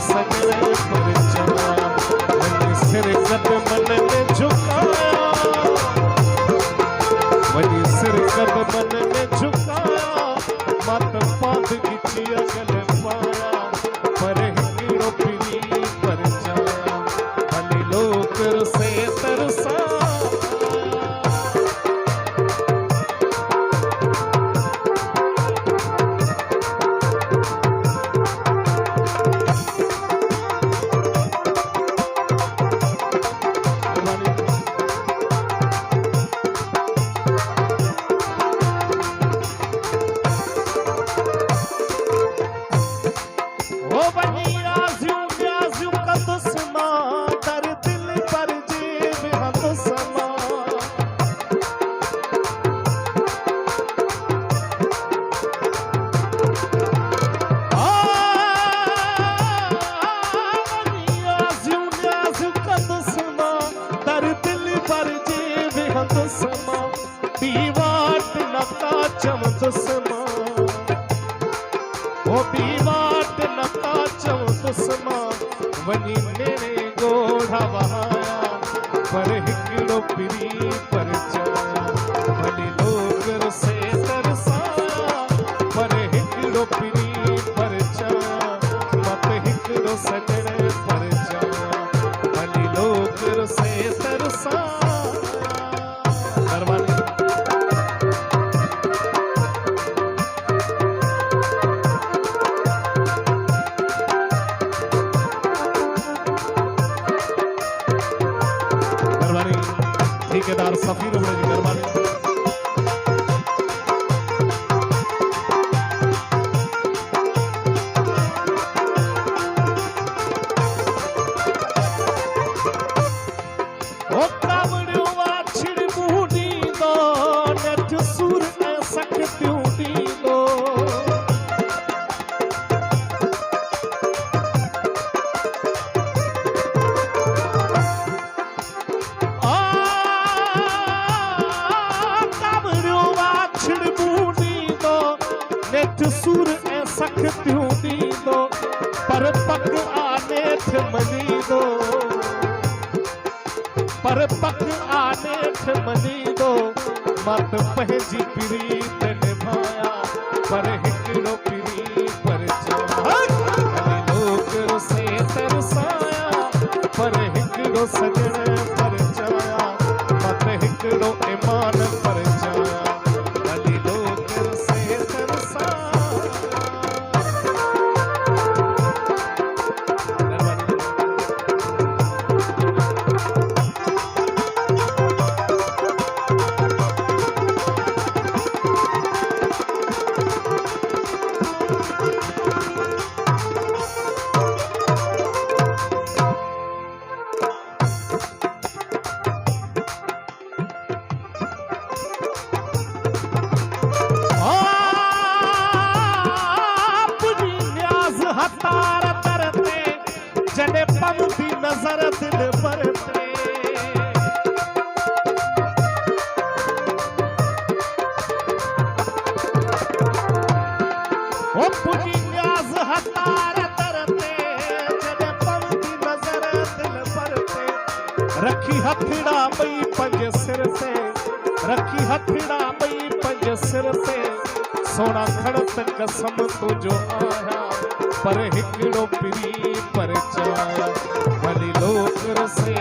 सजने पर चलाया, वही सिर कद मन में झुकाया, वही सिर कद मन में झुकाया, मत पाद खिचिया गले पाया, पर हिकिड़ो पिरी पर जाया, भले लोग से तरसा बीवाट नका चमत समा, वो बीवाट नका चमत समा, वनी मेरे गोढ़ा बहाया, पर हिकिड़ो पिरी पर चलाया, भली लोग से तरसाया, पर हिकिड़ो पिरी पर चलाया, मत हिकिड़ो सजने पर चलाया, भली लोग से तरसाया। ठेकेदार सफीर उमड़े जी करवाने ओ कावड़ो वाछड़ बूढ़ी दो नट सुर ऐ सकत्यूं दी दो, सुर ऐ सकत्यूं दी दो, पर पक आने थ मनी दो, पर पक आने थ मनी दो, मत पंहिंजी प्रीत निभाया, पर हिकिड़ो पिरी पर चलाया, लोग से तरसाया, पर हिकिड़ो सजने पर चलाया, मत हिकिड़ो ईमान पर जाया, भली लोग से तरसाया। हतार तरते जने पमती नजर दिल भरते, ओ पुजी न्याज हतार तरते जने पमती नजर दिल भरते, रखी हथड़ा बई पंज सिर ते, रखी हथड़ा बई पंज सिर ते, सोना खड़त कसम तुझो आया, पर हिकिड़ो पिरी पर चलाया, भली लोग से